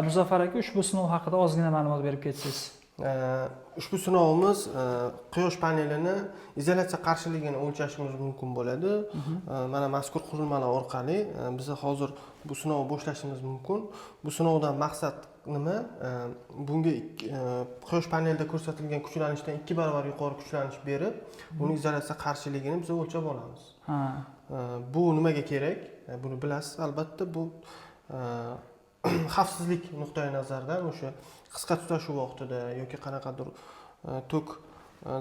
Muzaffar aka, ushbu sinov haqida ozgina ma'lumot berib ketsangiz. Ushbu sinovimiz quyosh panelini izolyatsiya qarshiligini o'lchashimiz mumkin bo'ladi. Mana mazkur qurilmalar orqali biz hozir bu sinovni boshlashimiz mumkin. Bu sinovdan maqsad nima? Bunga quyosh panelida ko'rsatilgan kuchlanishdan 2 barobar yuqori kuchlanish berib, uni izolyatsiya qarshiligini biz o'lchab olamiz. Bu nimaga kerak? Buni bilasiz, albatta bu xavfsizlik nuqtai nazaridan o'sha qisqa tutashuv vaqtida yoki qanaqadir tok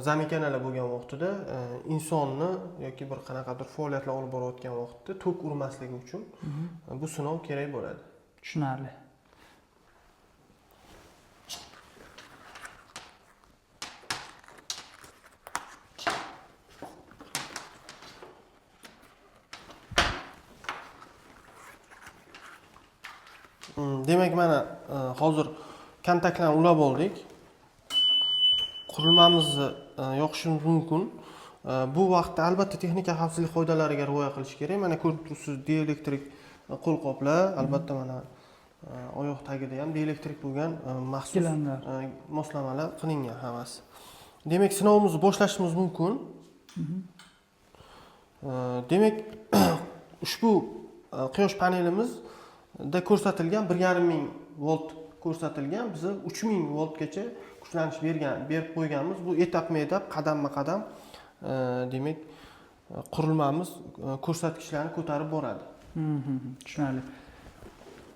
zamikanalar bo'lgan vaqtida insonni yoki bir qanaqadir faoliyatlar olib borayotgan vaqtda tok urmasligi uchun bu sinov kerak bo'ladi. Tushunarli. Demak, mana hozir kontaktlarni ulab oldik. Qurilmamizni yoqishimiz mumkin. Bu vaqtda albatta texnika xavfsizlik qoidalariga rioya qilish kerak. Mana ko'rib turibsiz, dielektrik qo'lqoplar, albatta mana oyoq tagida ham dielektrik bo'lgan maxsus moslamalar qilingan hammasi. Demak, sinovimizni boshlashimiz mumkin. Demak, ushbu quyosh panelimizda ko'rsatilgan 1,5 volt ko'rsatilgan. Biz 3000 voltgacha kuchlanish berib qo'yganmiz. Bu etapma-etap, qadamma-qadam demak qurilmamiz ko'rsatkichlarni ko'tarib boradi. Tushunarli.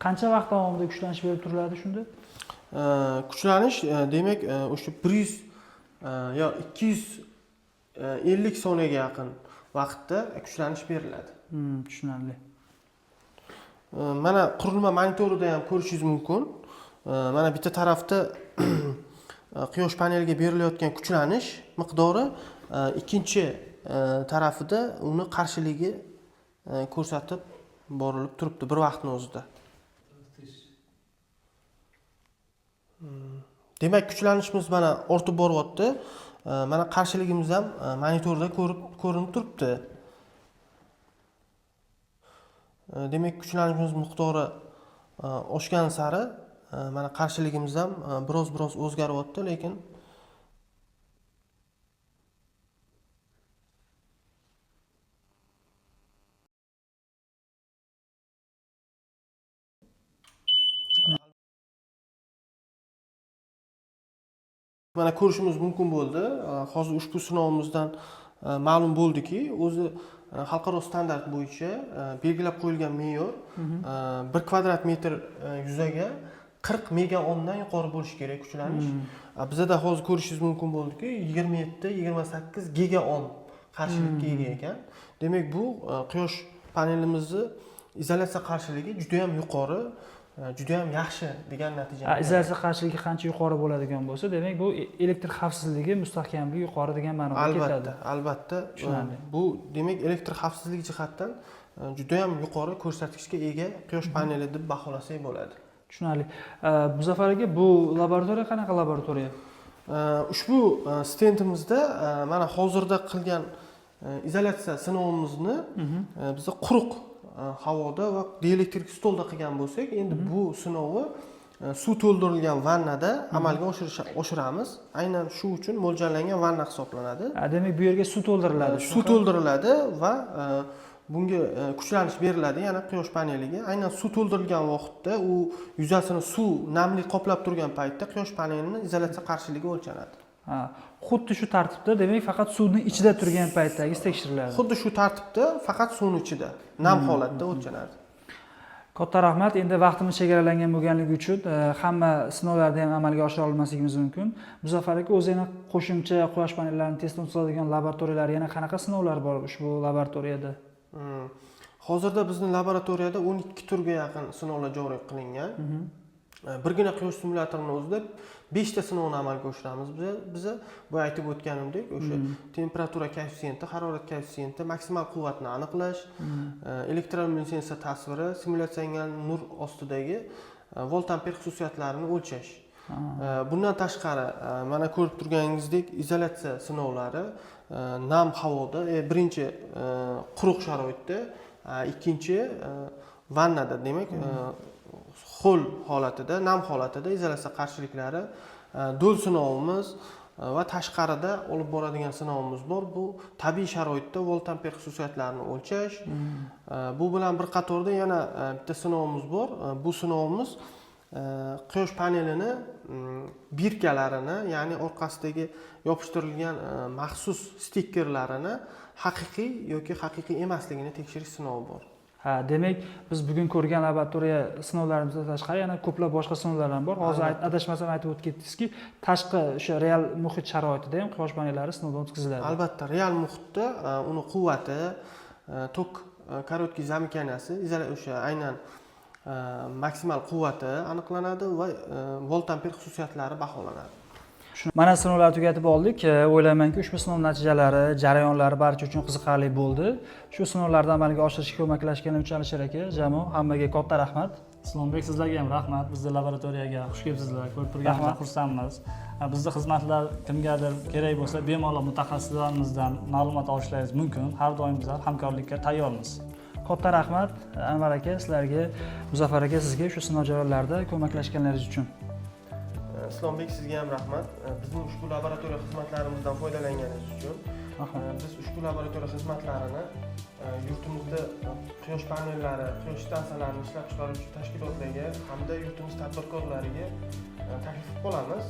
Qancha vaqt davomida kuchlanish berib turiladi shunda? Kuchlanish demak o'sha 100 yo 250 soniyaga yaqin vaqtda kuchlanish beriladi. Tushunarli. Mana qurilma monitorida ham ko'rishingiz mumkin. Mana bitta tarafda quyosh paneliga berilayotgan kuchlanish miqdori, ikkinchi tarafida uni qarshiligi ko'rsatib borilib turibdi bir vaqtning o'zida. Demak, kuchlanishimiz mana ortib boryapti. Mana qarshiligimiz ham monitorda ko'rinib turibdi. Demak, kuchlanishimiz miqdori oshgan sari mana qarshiligimiz ham biroz o'zgaryapti, lekin mana ko'rishimiz mumkin bo'ldi. Hozir ushbu sinovimizdan ma'lum bo'ldiki, o'zi xalqaro standart bo'yicha belgilab qo'yilgan me'yor 1 kvadrat metr yuzaga 40 megaohmdan yuqori bo'lishi kerak kuchlanish. Bizda hozir ko'rishingiz mumkin bo'ldiki, 27-28 gigaohm qarshilikka ega ekan. Demak, bu quyosh panelimizni izolyatsiya qarshiligi juda ham yuqori, juda ham yaxshi degan natijani. Izolyatsiya qarshiligi qancha yuqori bo'ladigan bo'lsa, demak bu elektr xavfsizligi, mustahkamligi yuqori degan ma'noga ketadi. Albatta. Bu demak elektr xavfsizligi jihatdan juda ham yuqori ko'rsatkichga ega quyosh paneli deb baholasak bo'ladi. Tushunarli. Muzaffar aka, bu laboratoriya qanaqa laboratoriya? Ushbu stendimizda mana hozirda qilgan izolyatsiya sinovimizni biz quruq havoda va dielektrik stolda qilgan bo'lsak, endi bu sinovni suv to'ldirilgan vannada amalga oshiramiz. Aynan shu uchun mo'ljallangan vanna hisoblanadi. Demak, bu yerga suv to'ldiriladi. Suv to'ldiriladi va bunga kuchlanish beriladi, yana quyosh paneliga. Aynan suv to'ldirilgan vaqtda u yuzasini suv namlik qoplab turgan paytda quyosh panelining izolyatsiya qarshiligi o'lchanadi. Xuddi shu tartibda, demak, faqat suvning ichida turgan paytdagi tekshiriladi. Xuddi shu tartibda, faqat suvning ichida, nam holatda o'lchanadi. Katta rahmat. Endi vaqtimiz chegaralangan bo'lganligi uchun hamma sinovlarni ham amalga oshira olmasligimiz mumkin. Muzaffar aka, o'zi yana qo'shimcha quyosh panellarini testdan o'tkazadigan laboratoriyalar, yana qanaqa sinovlar bor ushbu laboratoriyada? Hozirda bizning laboratoriyada 12 turga yaqin sinovlar joriy qilingan. Birgina quyosh simulyatorining o'zida 5 ta sinovni amalga oshiramiz. Biz bu aytib o'tganimdek, o'sha temperatura koeffitsiyenti, harorat koeffitsiyenti, maksimal quvvatni aniqlash, elektroluminessensiya tasviri, simulyatsiyalangan nur ostidagi volt amper xususiyatlarini o'lchash. Bundan tashqari, mana ko'rib turganingizdek, izolyatsiya sinovlari nam havoda, birinchi quruq sharoitda, ikkinchi vannada, demak ho'l holatida, nam holatida izolyatsiya qarshiliklari, do'l sinovimiz va tashqarida olib boradigan sinovimiz bor. Bu tabiiy sharoitda volt amper xususiyatlarini o'lchash. Bu bilan bir qatorda yana bitta sinovimiz bor. Bu sinovimiz quyosh panelini birkalarini, ya'ni orqasidagi yopishtirilgan maxsus stikerlarini haqiqiy yoki haqiqiy emasligini tekshirish sinovi bor. Ha, demak, biz bugun ko'rgan laboratoriya sinovlarimizdan tashqari yana ko'plab boshqa sinovlar ham bor. Hozir adashmasam aytib o'tib ketdingizki, tashqi o'sha real muhit sharoitida ham quyosh panellari sinovdan o'tkaziladi. Albatta, real muhitda uni quvvati, tok korotkий zamыканияsi, o'sha aynan maksimal quvvati aniqlanadi va volt amper xususiyatlari baholanadi. Mana sinovlarni tugatib oldik. O'ylaymanki, ushbu sinov natijalari, jarayonlari barcha uchun qiziqarli bo'ldi. Shu sinovlarni amalga oshirishga ko'maklashganim uchun Alisher aka, Jamo, hammaga katta rahmat. Islombek, sizlarga ham rahmat. Bizni laboratoriyaga xush kelibsizlar. Ko'rib turganimizdan xursandmiz. Bizni xizmatlar kimgadir kerak bo'lsa, bemalol mutaxassislarimizdan ma'lumot olishlaringiz mumkin. Har doim biz hamkorlikka tayyormiz. Katta rahmat Anvar aka, sizlarga, Muzaffar aka, sizga shu sinov jarayonlarida ko'maklashganlaringiz uchun. Islombek, sizga ham rahmat. Bizning ushbu laboratoriya xizmatlarimizdan foydalanganingiz uchun. Biz ushbu laboratoriya xizmatlarini yurtimizda quyosh panellari, quyosh stansiyalarini ishlab chiqaruvchi tashkilotlarga hamda yurtimiz tadbirkorlariga taklif qilamiz.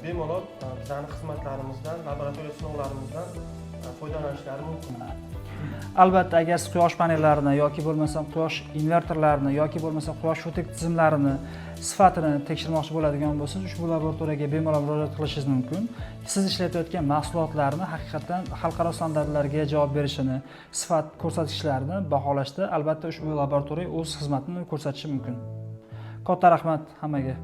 Bemalol bizning xizmatlarimizdan, laboratoriya sinovlarimizdan foydalanishlari mumkin. Albatta, agar siz quyosh panellarini yoki bo'lmasa quyosh invertorlarini yoki bo'lmasa quyosh fotok tizimlarini sifatini tekshirmoqchi bo'ladigan bo'lsangiz, ushbu laboratoriyaga bemalol murojaat qilishingiz mumkin. Siz ishlatayotgan mahsulotlarni haqiqatan xalqaro standartlarga javob berishini, sifat ko'rsatkichlarini baholashda albatta ushbu laboratoriya o'z xizmatini ko'rsatishi mumkin. Katta rahmat hammaga.